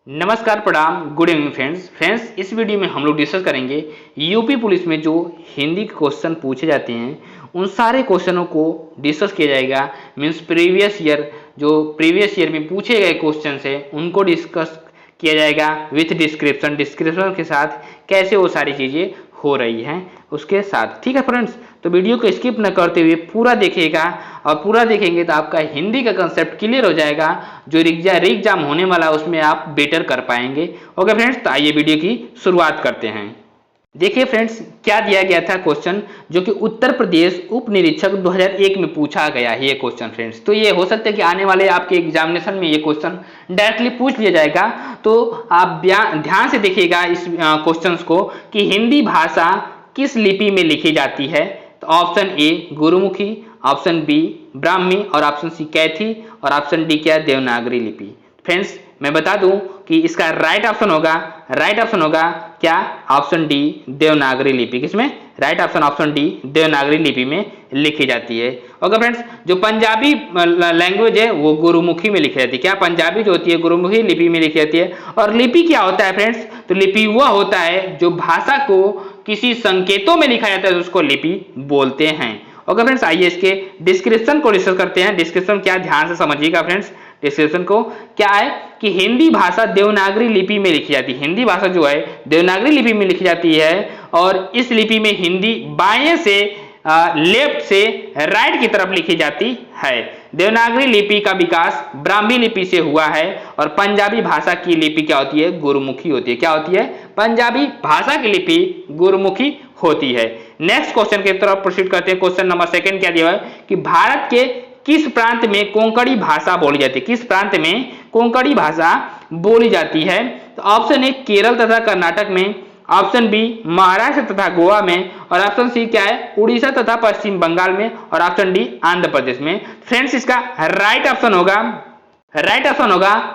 नमस्कार, प्रणाम, good evening friends. इस वीडियो में हम लोग डिस्कस करेंगे यूपी पुलिस में जो हिंदी के क्वेश्चन पूछे जाते हैं उन सारे क्वेश्चनों को डिस्कस किया जाएगा। मींस प्रीवियस ईयर में पूछे गए क्वेश्चन है उनको डिस्कस किया जाएगा विथ डिस्क्रिप्शन के साथ कैसे वो सारी चीज़ें हो रही हैं उसके साथ। ठीक है फ्रेंड्स, तो वीडियो को स्किप न करते हुए पूरा देखिएगा और पूरा देखेंगे तो आपका हिंदी का कंसेप्ट क्लियर हो जाएगा। जो एग्जाम होने वाला है उसमें आप बेटर कर पाएंगे। ओके फ्रेंड्स, तो आइए वीडियो की शुरुआत करते हैं। देखिए फ्रेंड्स, क्या दिया गया था क्वेश्चन जो कि उत्तर प्रदेश उप निरीक्षक 2001 में पूछा गया है ये क्वेश्चन फ्रेंड्स। तो ये हो सकता है कि आने वाले आपके एग्जामिनेशन में ये क्वेश्चन डायरेक्टली पूछ लिया जाएगा। तो आप ध्यान से देखिएगा इस क्वेश्चन को कि हिंदी भाषा किस लिपि में लिखी जाती है। तो option A Gurmukhi, option B Brahmi और ऑप्शन सी कैथी और ऑप्शन डी क्या देवनागरी लिपि। फ्रेंड्स मैं बता दूं कि इसका राइट ऑप्शन होगा क्या ऑप्शन डी देवनागरी लिपि। किसमें राइट ऑप्शन डी देवनागरी लिपि में लिखी जाती है। ओके फ्रेंड्स, जो पंजाबी लैंग्वेज है वो गुरुमुखी में लिखी जाती है। क्या पंजाबी जो होती है गुरुमुखी लिपि में लिखी जाती है। और लिपि क्या होता है फ्रेंड्स, तो लिपि वह होता है जो भाषा को किसी संकेतों में लिखा जाता है उसको लिपि बोलते हैं। ओके फ्रेंड्स, आइए इसके डिस्क्रिप्शन को डिस्कस करते हैं। डिस्क्रिप्शन क्या ध्यान से समझिएगा फ्रेंड्स। डिस्क्रिप्शन को क्या है कि हिंदी भाषा देवनागरी लिपि में लिखी जाती है। हिंदी भाषा जो है देवनागरी लिपि में लिखी जाती है और इस लिपि में हिंदी बाएं से लेफ्ट से राइट की तरफ लिखी जाती है। देवनागरी लिपि का विकास ब्राह्मी लिपि से हुआ है और पंजाबी भाषा की लिपि क्या होती है, गुरुमुखी होती है। क्या होती है, पंजाबी भाषा की लिपि गुरुमुखी होती है। नेक्स्ट क्वेश्चन की तरफ प्रोसीड करते हैं। क्वेश्चन नंबर सेकंड क्या दिया है कि भारत के किस प्रांत में कोंकणी भाषा बोली जाती है। किस प्रांत में कोंकणी भाषा बोली जाती है। तो ऑप्शन ए केरल तथा कर्नाटक में, ऑप्शन बी महाराष्ट्र तथा गोवा में और ऑप्शन सी क्या है उड़ीसा तथा पश्चिम बंगाल में और ऑप्शन डी आंध्र प्रदेश में। फ्रेंड्स इसका राइट ऑप्शन होगा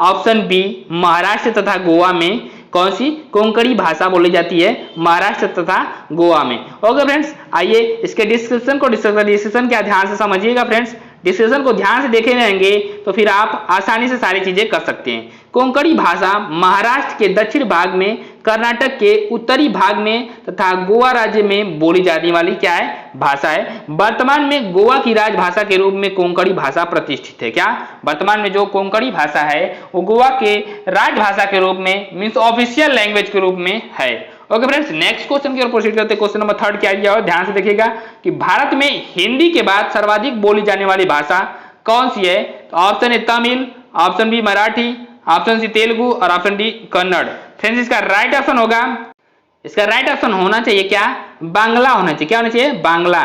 ऑप्शन बी महाराष्ट्र तथा गोवा में। कौन सी कोंकणी भाषा बोली जाती है, महाराष्ट्र तथा गोवा में। ओके फ्रेंड्स, आइए इसके डिस्क्रिप्शन को डिस्क्रिप्शन क्या ध्यान से समझिएगा फ्रेंड्स। डिस्क्रिप्शन को ध्यान से देखे रहेंगे तो फिर आप आसानी से सारी चीजें कर सकते हैं। कोंकणी भाषा महाराष्ट्र के दक्षिण भाग में, कर्नाटक के उत्तरी भाग में तथा गोवा राज्य में बोली जाने वाली क्या है भाषा है। वर्तमान में गोवा की राजभाषा के रूप में कोंकणी भाषा प्रतिष्ठित है। क्या वर्तमान में जो कोंकणी भाषा है वो गोवा के राजभाषा के रूप में मीन्स ऑफिशियल लैंग्वेज के रूप में है। ओके फ्रेंड्स, नेक्स्ट क्वेश्चन की ओर प्रोसीड करते हैं। क्वेश्चन नंबर थर्ड क्या दिया है, ध्यान से देखिएगा कि भारत में हिंदी के बाद सर्वाधिक बोली जाने वाली भाषा कौन सी है। तो option A Tamil, option B Marathi, option C Telugu और ऑप्शन डी कन्नड़। फ्रेंड्स इसका राइट ऑप्शन होना चाहिए क्या, बांग्ला होना चाहिए। क्या होना चाहिए, बांग्ला।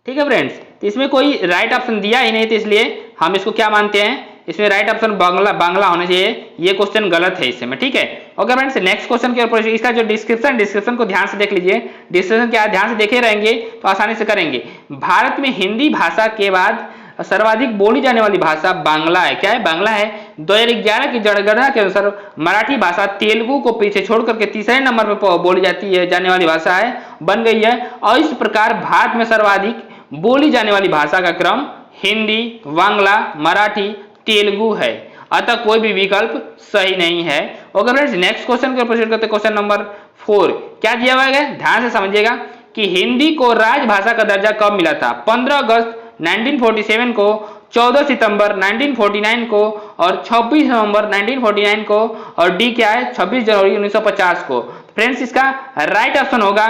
ठीक है फ्रेंड्स, तो इसमें कोई राइट ऑप्शन दिया ही नहीं तो इसलिए हम इसको क्या मानते हैं, इसमें राइट ऑप्शन बांग्ला होना चाहिए। ये क्वेश्चन गलत है इसमें। ठीक है ओके फ्रेंड्स, नेक्स्ट क्वेश्चन के ऊपर इसका जो डिस्क्रिप्शन को ध्यान से देख लीजिए। डिस्क्रिप्शन क्या ध्यान से देखे रहेंगे तो आसानी से करेंगे। भारत में हिंदी भाषा के बाद सर्वाधिक बोली जाने वाली भाषा बांग्ला है। क्या है, बांग्ला है। 2011 की जनगणना के अनुसार मराठी भाषा तेलुगु को पीछे छोड़ करके तीसरे नंबर पर बोली जाने वाली भाषा है बन गई है। और इस प्रकार भारत में सर्वाधिक बोली जाने वाली भाषा का क्रम हिंदी, बांग्ला, मराठी, तेलुगु है। अतः कोई भी विकल्प सही नहीं है। ओके फ्रेंड्स, नेक्स्ट क्वेश्चन को प्रोसीड करते हैं। क्वेश्चन नंबर 4 क्या दिया हुआ है, ध्यान से समझिएगा कि हिंदी को राजभाषा का दर्जा कब मिला था। 15 अगस्त 1947 को, 14 सितंबर 1949 को और 26 नवंबर 1949 को और डी क्या है 26 जनवरी 1950 को। फ्रेंड्स इसका राइट ऑप्शन होगा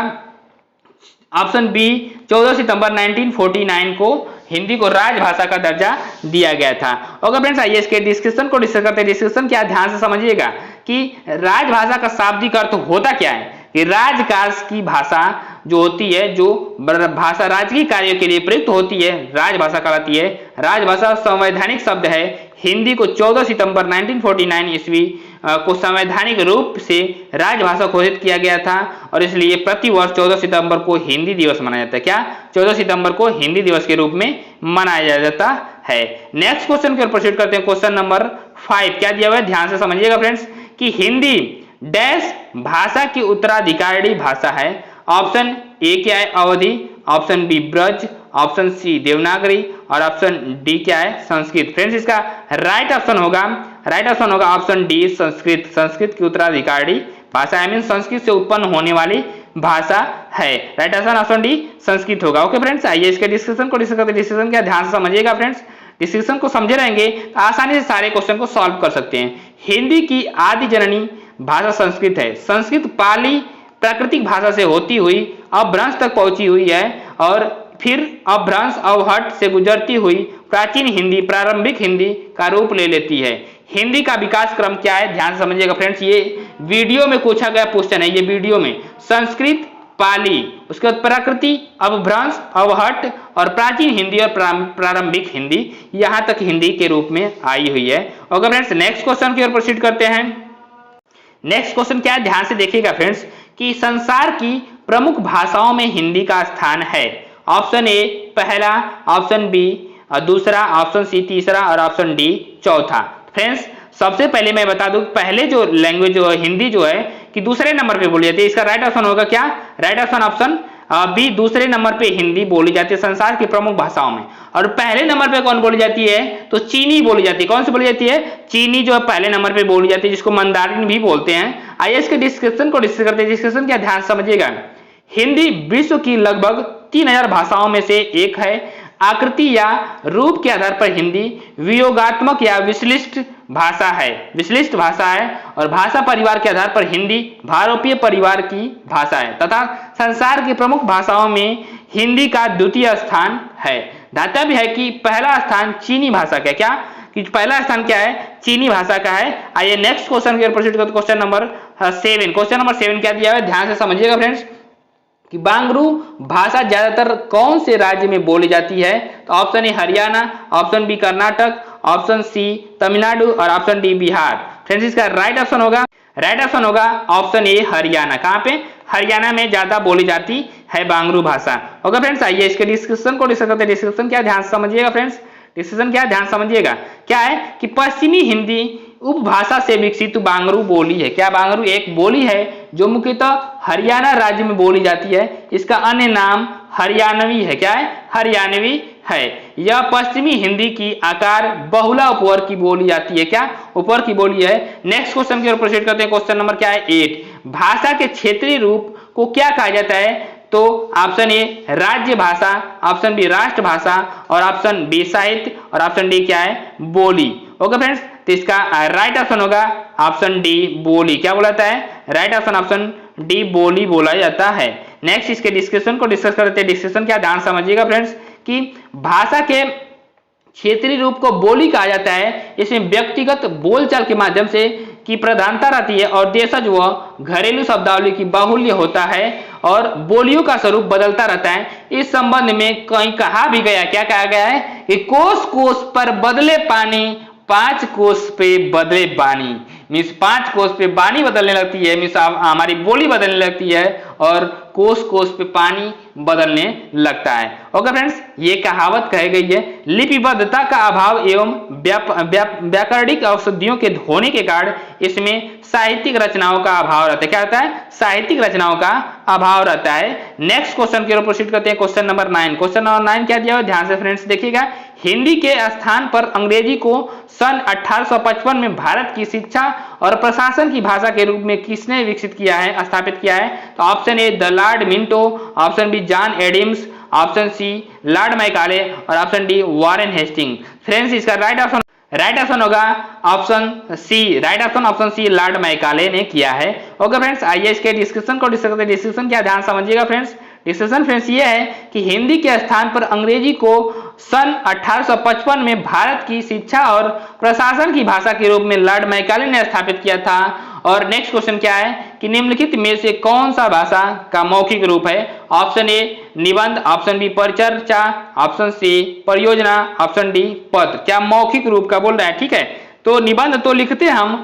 ऑप्शन बी 14 सितंबर 1949 को हिंदी को राजभाषा का दर्जा दिया गया था। ओके फ्रेंड्स, आइए इसके डिस्कशन को डिस्कस करते हैं। डिस्कशन क्या ध्यान से समझिएगा कि राजभाषा का शाब्दिक अर्थ होता क्या है कि राजकाज की भाषा जो होती है, जो भाषा राजकीय कार्यों के लिए प्रयुक्त होती है, राजभाषा कहलाती है। राजभाषा संवैधानिक शब्द है। हिंदी को 14 सितंबर 1949 ईस्वी को संवैधानिक रूप से राजभाषा घोषित किया गया था और इसलिए प्रतिवर्ष 14 सितंबर को हिंदी दिवस मनाया जाता है। क्या 14 सितंबर को हिंदी दिवस के रूप में मनाया जाता है। नेक्स्ट क्वेश्चन की ओर प्रोसीड करते हैं। क्वेश्चन नंबर 5 क्या दिया हुआ है, ध्यान से समझिएगा फ्रेंड्स कि हिंदी डैश भाषा की उत्तराधिकारी भाषा है। ऑप्शन ए क्या है Awadhi, option B Braj, option C Devanagari और ऑप्शन डी क्या है संस्कृत। फ्रेंड्स इसका राइट ऑप्शन होगा राइट ऑप्शन होगा ऑप्शन डी संस्कृत। संस्कृत की उत्तराधिकारी भाषा है, मीन संस्कृत से उत्पन्न होने वाली भाषा है। Right answer option D Sanskrit होगा। ओके फ्रेंड्स, आइए इसके डिस्कशन को डिस्कस करते हैं। डिस्कशन क्या ध्यान से समझिएगा फ्रेंड्स, डिस्कशन को समझे रहेंगे तो आसानी से सारे क्वेश्चन को सॉल्व कर सकते हैं। हिंदी की आदि जननी भाषा संस्कृत है। संस्कृत पाली प्राकृतिक भाषा से होती हुई अपभ्रंश तक पहुंची हुई है और फिर अपभ्रंश अवहट से गुजरती हुई प्राचीन हिंदी प्रारंभिक हिंदी का रूप ले लेती है। हिंदी का विकास क्रम क्या है, ध्यान समझिएगा फ्रेंड्स, ये वीडियो में पूछा गया क्वेश्चन है। ये वीडियो में संस्कृत पाली, उसके बाद प्रकृति अपभ्रंश अवहट और प्राचीन हिंदी और प्रारंभिक हिंदी, यहां तक हिंदी के रूप में आई हुई है। ओके फ्रेंड्स, नेक्स्ट क्वेश्चन की ओर प्रोसीड करते हैं। नेक्स्ट क्वेश्चन क्या है, ध्यान से देखिएगा फ्रेंड्स कि संसार की प्रमुख भाषाओं में हिंदी का स्थान है। ऑप्शन ए पहला, ऑप्शन बी दूसरा, ऑप्शन सी तीसरा और ऑप्शन डी चौथा। फ्रेंड्स सबसे पहले मैं बता दूं, पहले जो लैंग्वेज जो है हिंदी जो है कि दूसरे नंबर पे बोली जाती है। इसका राइट ऑप्शन होगा क्या, राइट ऑप्शन ऑप्शन बी दूसरे नंबर पे हिंदी बोली जाती है संसार की प्रमुख भाषाओं में। और पहले नंबर पे कौन बोली जाती है, तो चीनी बोली जाती है। कौन सी बोली जाती है, चीनी जो है पहले नंबर पे बोली जाती है, जिसको मंदारिन भी बोलते हैं। आइए इसके डिस्क्रिप्शन को डिस्कस करते हैं। डिस्कशन क्या, ध्यान समझिएगा। हिंदी विश्व की लगभग 3000 भाषाओं में से एक है। आकृति या रूप के आधार पर हिंदी वियोगात्मक या विश्लिष्ट भाषा है, विश्लिष्ट भाषा है। और भाषा परिवार के आधार पर हिंदी भारोपीय परिवार की भाषा है तथा संसार की प्रमुख भाषाओं में हिंदी का द्वितीय स्थान है। दातव्य है कि पहला स्थान चीनी भाषा का, क्या कि पहला स्थान क्या है, चीनी भाषा का है। आइए नेक्स्ट क्वेश्चन की ओर प्रोसीड करते हैं। Question number 7। क्वेश्चन नंबर 7 क्या दिया है, ध्यान से समझिएगा फ्रेंड्स कि बांगरू भाषा ज्यादातर कौन से राज्य में बोली जाती है। तो option A Haryana, option B Karnataka, option C Tamil Nadu और ऑप्शन डी बिहार। फ्रेंड्स इसका राइट ऑप्शन होगा ऑप्शन ए हरियाणा। कहां पे, हरियाणा में ज्यादा बोली जाती है बांगरू भाषा। ओके फ्रेंड्स, आइए इसके डिस्कशन को डिस्कस करते हैं। डिस्कशन क्या, ध्यान समझिएगा फ्रेंड्स, डिस्कशन क्या, ध्यान समझिएगा। क्या है कि पश्चिमी हिंदी उपभाषा से विकसित बांगरू बोली है। क्या बांगरू एक बोली है जो मुख्यतः हरियाणा राज्य में बोली जाती है। इसका अन्य नाम हरियाणवी है। क्या है, हरियाणवी है। यह पश्चिमी हिंदी की आकार बहुला उपवर्ग की बोली जाती है। क्या उपवर्ग की बोली है। नेक्स्ट क्वेश्चन की ओर प्रोसीड करते हैं। क्वेश्चन नंबर क्या है 8। भाषा के क्षेत्रीय रूप को क्या कहा जाता है। तो ऑप्शन ए राज्य भाषा, ऑप्शन बी राष्ट्रभाषा और ऑप्शन बी साहित्य और ऑप्शन डी क्या है, बोली। ओके फ्रेंड्स, तो इसका राइट ऑप्शन होगा ऑप्शन डी बोली। क्या बोला जाता है, राइट ऑप्शन डी बोली बोला जाता है। नेक्स्ट इसके डिस्कशन को डिस्कस करते हैं। डिस्कशन क्या, ध्यान समझिएगा फ्रेंड्स कि भाषा के क्षेत्रीय रूप को बोली कहा जाता है। इसमें व्यक्तिगत बोलचाल के माध्यम से की प्रधानता रहती है और देशज व घरेलू शब्दावली की बाहुल्य होता है और बोलियों का स्वरूप बदलता रहता है। इस संबंध में कहीं कहा भी गया, क्या कहा गया है कि कोस कोस पर बदले पानी, 5 कोस पे बदले बानी। मीन्स 5 कोस पे बानी बदलने लगती है, मीन्स हमारी बोली बदलने लगती है और कोस कोस पे पानी बदलने लगता है। ओके फ्रेंड्स, ये कहावत कही गई है। लिपिबद्धता का अभाव एवं व्याकरणिक अशुद्धियों के होने के कारण इसमें साहित्यिक रचनाओं का अभाव रहता है। क्या रहता है, साहित्यिक रचनाओं का अभाव रहता है। नेक्स्ट क्वेश्चन की ओर प्रोसीड करते हैं। Question number 9। क्वेश्चन नंबर 9 क्या दिया हुआ, ध्यान से फ्रेंड्स देखिएगा। हिंदी के स्थान पर अंग्रेजी को सन 1855 में भारत की शिक्षा और प्रशासन की भाषा के रूप में किसने विकसित किया है, स्थापित किया है। तो option A the Lord Minto, option B John Adams, option C Lord Macaulay और option D Warren Hasting. Friends इसका राइट ऑप्शन होगा option C, right option C Lord Macaulay ने किया है। ओके फ्रेंड्स, आइए इसके डिस्कशन को डिस्कस करते हैं। डिस्कशन क्या, ध्यान समझिएगा फ्रेंड्स। डिस्कशन फ्रेंड्स ये है कि हिंदी के स्थान पर अंग्रेजी को सन 1855 में भारत की शिक्षा और प्रशासन की भाषा के रूप में लॉर्ड मैकाले ने स्थापित किया था। और नेक्स्ट क्वेश्चन क्या है कि निम्नलिखित में से कौन सा भाषा का मौखिक रूप है। ऑप्शन ए निबंध, ऑप्शन बी परिचर्चा, ऑप्शन सी परियोजना, ऑप्शन डी पत्र। क्या मौखिक रूप का बोल रहा है, ठीक है। तो निबंध तो लिखते हैं हम,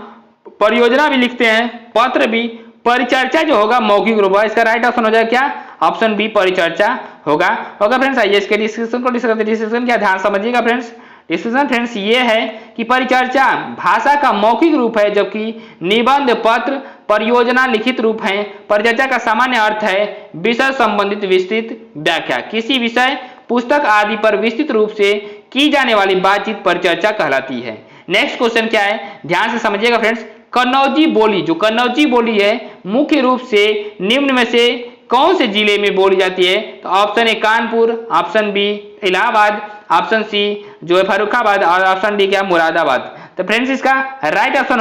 परियोजना भी लिखते हैं, पत्र भी, परिचर्चा जो होगा मौखिक रूप है। इसका राइट ऑप्शन हो जाएगा क्या, ऑप्शन बी परिचर्चा होगा। ओके फ्रेंड्स, आइए इसके डिस्कशन को डिस्कस करते हैं। डिस्कशन क्या, ध्यान समझिएगा फ्रेंड्स। डिस्कशन फ्रेंड्स ये है कि परिचर्चा भाषा का मौखिक रूप है जबकि निबंध पत्र परियोजना लिखित रूप है। परिचर्चा का सामान्य अर्थ है विषय संबंधित विस्तृत व्याख्या, किसी विषय पुस्तक आदि पर विस्तृत रूप से की जाने वाली बातचीत परिचर्चा कहलाती है। नेक्स्ट क्वेश्चन क्या है, ध्यान से समझिएगा फ्रेंड्स। कन्नौजी बोली, जो कन्नौजी बोली है मुख्य रूप से निम्न में से कौन से जिले में बोली जाती है? तो option A Kanpur, option B Allahabad, option C जो है फर्रुखाबाद और ऑप्शन डी क्या मुरादाबाद। तो फ्रेंड्स इसका राइट ऑप्शन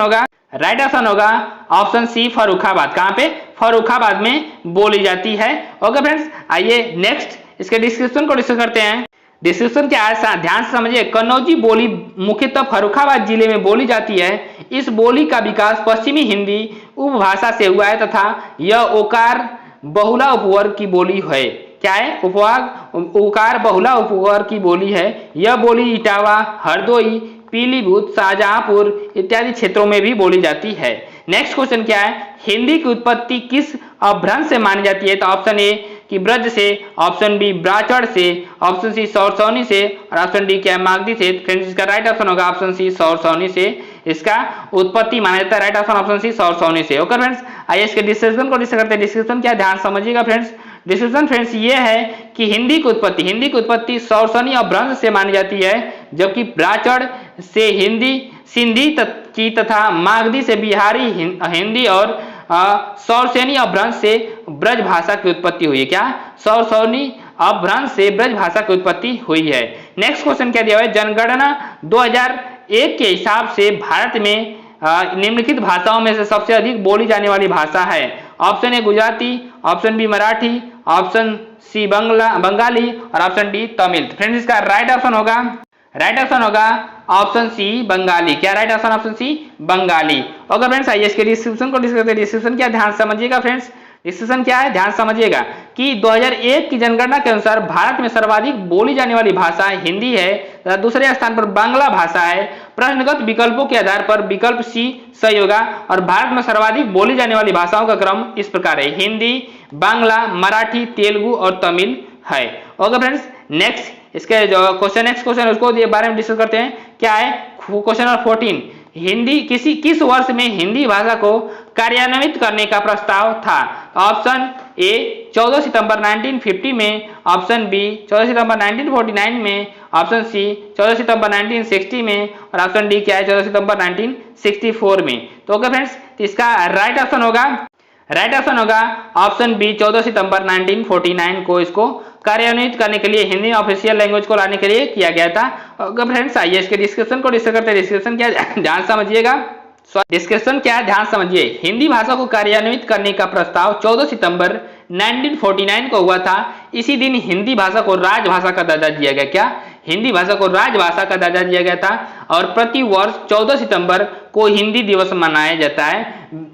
होगा ऑप्शन सी फर्रुखाबाद। कहां पे? फर्रुखाबाद में बोली जाती है। ओके फ्रेंड्स, आइए नेक्स्ट इसके डिस्क्रिप्शन को डिस्कस करते हैं। डिस्क्रिप्शन क्या है, ध्यान से समझिए। कन्नौजी बोली मुख्यतः फर्रुखाबाद जिले में बोली जाती है। इस बोली का विकास पश्चिमी हिंदी उपभाषा से हुआ है तथा यह ओकार बहुला उपवर्ग की बोली है। क्या है? ओकार बहुला उपवर्ग की बोली है। यह बोली इटावा, हरदोई, पीलीभीत, शाहजहांपुर इत्यादि क्षेत्रों में भी बोली जाती है। नेक्स्ट क्वेश्चन क्या है, हिंदी की उत्पत्ति किस अपभ्रंश से मानी जाती है? तो ऑप्शन ए कि ब्रज से, ऑप्शन बी ब्राचड़ से, ऑप्शन सी सौरसौनी से और ऑप्शन डी क्या मागधी से। फ्रेंड्स इसका राइट ऑप्शन होगा ऑप्शन सी सौरसौनी से इसका उत्पत्ति माना जाता है। राइट ऑप्शन ऑप्शन सी सौरसौनी से। ओके फ्रेंड्स, आइए इसके डिस्क्रिप्शन को डिस्कस करते हैं। डिस्क्रिप्शन क्या, ध्यान समझिएगा फ्रेंड्स। डिस्क्रिप्शन फ्रेंड्स ये है कि हिंदी की उत्पत्ति सौरसौनी अपभ्रंश से मानी जाती है, जबकि ब्राचड़ से सिंधी की तथा मागधी से बिहारी हिंदी और सौरसैनी अपभ्रंश से ब्रज भाषा की उत्पत्ति हुई है। क्या? सौरसौनी अपभ्रंश से ब्रज भाषा की उत्पत्ति हुई है। नेक्स्ट क्वेश्चन क्या दिया हुआ है, जनगणना 2001 के हिसाब से भारत में निम्नलिखित भाषाओं में से सबसे अधिक बोली जाने वाली भाषा है। Option A Gujarati, option B Marathi, option C Bengali और ऑप्शन डी तमिल। फ्रेंड्स इसका राइट ऑप्शन होगा ऑप्शन सी बंगाली। क्या right option? Option C Bengali. Okay friends, आइए इसके डिस्क्रिप्शन को डिस्कस करते हैं। डिस्क्रिप्शन क्या, ध्यान समझिएगा फ्रेंड्स। डिस्क्रिप्शन क्या है, ध्यान समझिएगा कि 2001 की जनगणना के अनुसार भारत में सर्वाधिक बोली जाने वाली भाषा हिंदी है तथा दूसरे स्थान पर बांग्ला भाषा है। प्रश्नगत विकल्पों के आधार पर विकल्प सी सही होगा और भारत में सर्वाधिक बोली जाने वाली भाषाओं का क्रम इस प्रकार है, हिंदी, बांग्ला, मराठी, तेलुगु और तमिल है। ओके फ्रेंड्स, नेक्स्ट इसके जो नेक्स्ट क्वेश्चन है उसको बारे में डिस्कस करते हैं। क्या है? क्वेश्चन नंबर 14, हिंदी किस वर्ष में हिंदी भाषा को कार्यान्वित करने का प्रस्ताव था? ऑप्शन ए 14 सितंबर 1950 में, ऑप्शन बी 14 सितंबर 1949 में, ऑप्शन सी 14 सितंबर 1960 में और ऑप्शन डी क्या है 14 सितंबर 1964 में। तो ओके फ्रेंड्स, इसका राइट ऑप्शन होगा ऑप्शन बी 14 सितंबर 1949 को इसको कार्यान्वित करने के लिए हिंदी ऑफिशियल लैंग्वेज को लाने के लिए किया गया था। ओके फ्रेंड्स, आइए इसके डिस्क्रिप्शन को डिस्कस करते हैं। डिस्क्रिप्शन क्या है, ध्यान समझिएगा। डिस्कशन क्या है, ध्यान समझिए। हिंदी भाषा को कार्यान्वित करने का प्रस्ताव 14 सितंबर 1949 को हुआ था। इसी दिन हिंदी भाषा को राजभाषा का दर्जा दिया गया। क्या? हिंदी भाषा को राजभाषा का दर्जा दिया गया था और प्रति वर्ष 14 सितंबर को हिंदी दिवस मनाया जाता है।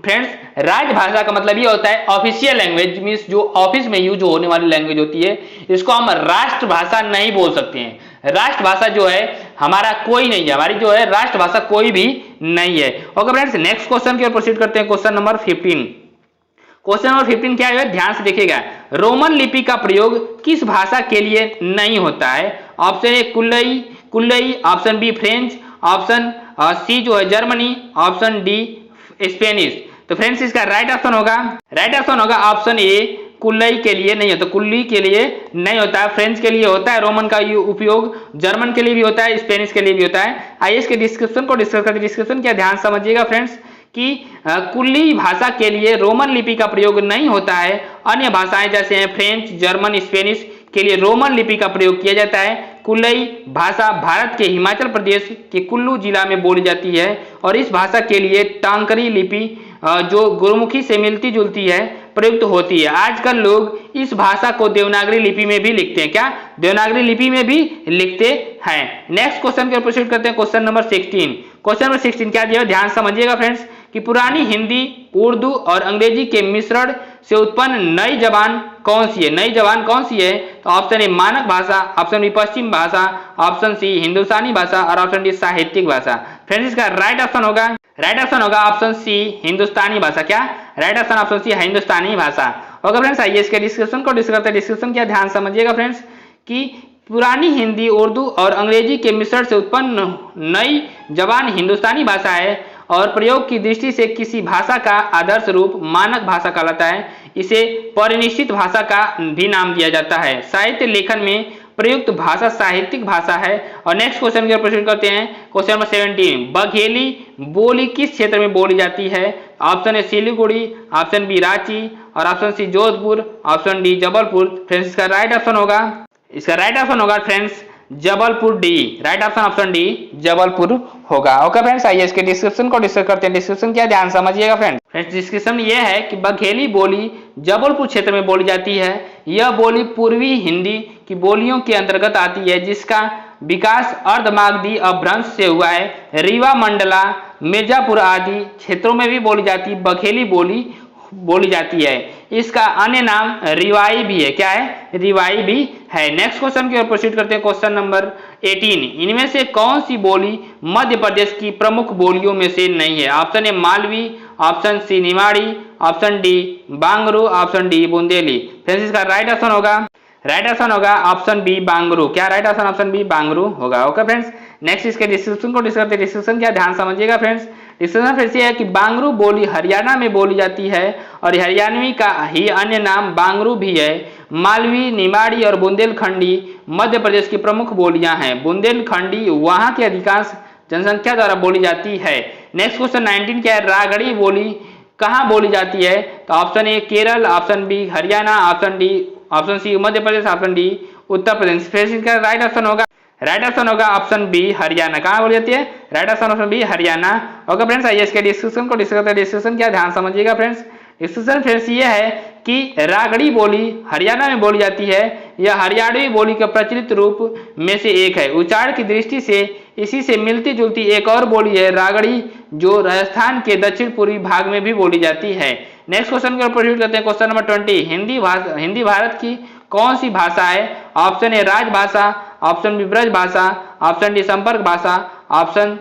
फ्रेंड्स, राजभाषा का मतलब ये होता है ऑफिशियल लैंग्वेज, मींस जो ऑफिस में यूज होने वाली लैंग्वेज होती है। इसको हम राष्ट्रभाषा नहीं बोल सकते हैं। राष्ट्रभाषा जो है हमारा कोई नहीं है, हमारी जो है राष्ट्रभाषा कोई भी नहीं है। ओके फ्रेंड्स, नेक्स्ट क्वेश्चन की ओर प्रोसीड करते हैं। Question number 15। क्वेश्चन नंबर 15 क्या है, ध्यान से देखिएगा। रोमन लिपि का प्रयोग किस भाषा के लिए नहीं होता है? Option A Kullai, option B French, option C जो है जर्मनी, ऑप्शन डी स्पेनिश। तो फ्रेंड्स इसका राइट ऑप्शन होगा ऑप्शन ए कुल्लई के लिए नहीं होता, कुल्ली के लिए नहीं होता है, फ्रेंच के लिए होता है। रोमन का उपयोग जर्मन के लिए भी होता है, स्पेनिश के लिए भी होता है। आइए इसके डिस्क्रिप्शन को डिस्कस करते हैं। डिस्क्रिप्शन क्या, ध्यान समझिएगा फ्रेंड्स कि कुल्ली भाषा के लिए रोमन लिपि का प्रयोग नहीं होता है। अन्य भाषाएं जैसे हैं फ्रेंच, जर्मन, स्पेनिश के लिए रोमन लिपि का प्रयोग किया जाता है। कुल्लई भाषा भारत के हिमाचल प्रदेश के कुल्लू जिला में बोली जाती है और इस भाषा के लिए टांकरी लिपि जो गुरुमुखी से मिलती जुलती है प्रयुक्त होती है। आजकल लोग इस भाषा को देवनागरी लिपि में भी लिखते हैं। क्या? देवनागरी लिपि में भी लिखते हैं। नेक्स्ट क्वेश्चन की ओर प्रोसीड करते हैं। Question number 16। क्वेश्चन नंबर 16 क्या दिया है, ध्यान समझिएगा फ्रेंड्स कि पुरानी हिंदी, उर्दू और अंग्रेजी के मिश्रण से उत्पन्न नई जबान कौन सी है? नई जबान कौन सी है? तो ऑप्शन ए मानक भाषा, ऑप्शन बी पश्चिम भाषा, ऑप्शन सी हिंदुस्तानी भाषा और ऑप्शन डी साहित्यिक भाषा। फ्रेंड्स इसका राइट ऑप्शन होगा ऑप्शन सी हिंदुस्तानी भाषा। क्या? राइट ऑप्शन सी हिंदुस्तानी भाषा। ओके फ्रेंड्स, आइए इसके डिस्कशन को डिस्कस करते हैं। डिस्कशन क्या, ध्यान समझिएगा फ्रेंड्स कि पुरानी हिंदी, उर्दू और अंग्रेजी के मिश्रण से उत्पन्न नई जबान हिंदुस्तानी भाषा है और प्रयोग की दृष्टि से किसी भाषा का आदर्श रूप मानक भाषा कहलाता है। इसे परिनिश्चित भाषा का भी नाम दिया जाता है। साहित्य लेखन में प्रयुक्त भाषा साहित्यिक भाषा है। और नेक्स्ट क्वेश्चन की ओर प्रोसीड करते हैं। क्वेश्चन नंबर 17, बघेली बोली किस क्षेत्र में बोली जाती है? Option A Siliguri, option B Ranchi और option C Jodhpur, option D Jabalpur. Friends इसका राइट ऑप्शन होगा friends Jabalpur, D. Right option D Jabalpur होगा। ओके फ्रेंड्स, आइए इसके डिस्क्रिप्शन को डिस्कस करते हैं। डिस्क्रिप्शन क्या, ध्यान समझिएगा फ्रेंड्स। डिस्क्रिप्शन ये है कि बघेली बोली जबलपुर क्षेत्र में बोली जाती है। यह बोली पूर्वी हिंदी की बोलियों के अंतर्गत आती है, जिसका विकास अर्धमागधी अपभ्रंश से हुआ है। रीवा, मंडला, मिर्जापुर आदि क्षेत्रों में भी बोली जाती बघेली बोली जाती है। इसका अन्य नाम रिवाई भी है। क्या है? रिवाई भी है। नेक्स्ट क्वेश्चन की ओर प्रोसीड करते हैं। क्वेश्चन नंबर 18, इनमें से कौन सी बोली मध्य प्रदेश की प्रमुख बोलियों में से नहीं है? Option A Malvi, option C Nimadi, option D Bangaru, option D Bundeli. Friends इसका राइट ऑप्शन होगा ऑप्शन बी बांगरू। क्या राइट ऑप्शन बी बांगरू होगा। ओके फ्रेंड्स, नेक्स्ट इसके डिस्क्रिप्शन को डिस्कस करते हैं। डिस्क्रिप्शन क्या, ध्यान समझिएगा फ्रेंड्स। डिस्क्रिप्शन फिर से है कि बांगरू बोली हरियाणा में बोली जाती है और हरियाणवी का ही अन्य नाम बांगरू भी है। मालवी, निमाड़ी और बुंदेलखंडी मध्य प्रदेश की प्रमुख बोलियां हैं। बुंदेलखंडी वहां की अधिकांश जनसंख्या द्वारा बोली जाती है। नेक्स्ट क्वेश्चन 19 क्या है, रागड़ी बोली कहाँ बोली जाती है? तो option A Kerala, option B Haryana, option C Madhya Pradesh, option D Uttar Pradesh. फिर इसका राइट ऑप्शन होगा ऑप्शन बी हरियाणा। कहाँ बोली जाती है? Right option B Haryana. Okay friends, आइए इसके डिस्कशन को डिस्कस करते हैं। डिस्कशन क्या, ध्यान समझिएगा फ्रेंड्स। डिस्कशन फ्रेंड्स ये है कि रागड़ी बोली हरियाणा में बोली जाती है। यह हरियाणवी बोली का प्रचलित रूप में से एक है। उच्चारण की दृष्टि से इसी से मिलती जुलती एक और बोली है रागड़ी, जो राजस्थान के दक्षिण पूर्वी भाग में भी बोली जाती है। नेक्स्ट क्वेश्चन को प्रोसीड करते हैं। क्वेश्चन नंबर 20, हिंदी भारत की कौन सी भाषा है? ऑप्शन ए राजभाषा, ऑप्शन बी ब्रज भाषा, ऑप्शन डी संपर्क भाषा, ऑप्शन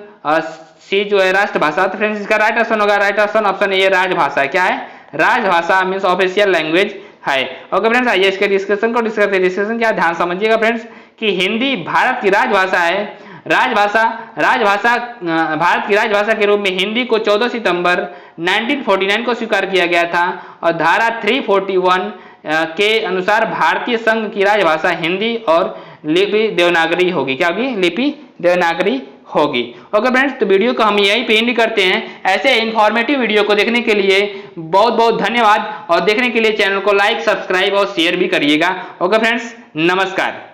सी जो है राष्ट्रभाषा। तो फ्रेंड्स इसका राइट ऑप्शन ऑप्शन ए राजभाषा है। क्या है? राजभाषा मीन्स ऑफिशियल लैंग्वेज है। ओके फ्रेंड्स, आइए इसके डिस्कशन को डिस्कस करते हैं। डिस्कशन क्या, ध्यान समझिएगा फ्रेंड्स कि हिंदी भारत की राजभाषा है। राजभाषा भारत की राजभाषा के रूप में हिंदी को 14 सितंबर 1949 को स्वीकार किया गया था और धारा 341 के अनुसार भारतीय संघ की राजभाषा हिंदी और लिपि देवनागरी होगी। क्या होगी? लिपि देवनागरी होगी। ओके फ्रेंड्स, तो वीडियो को हम यहीं पे एंड करते हैं। ऐसे इंफॉर्मेटिव वीडियो को देखने के लिए बहुत बहुत धन्यवाद और देखने के लिए चैनल को लाइक, सब्सक्राइब और शेयर भी करिएगा। ओके फ्रेंड्स, नमस्कार।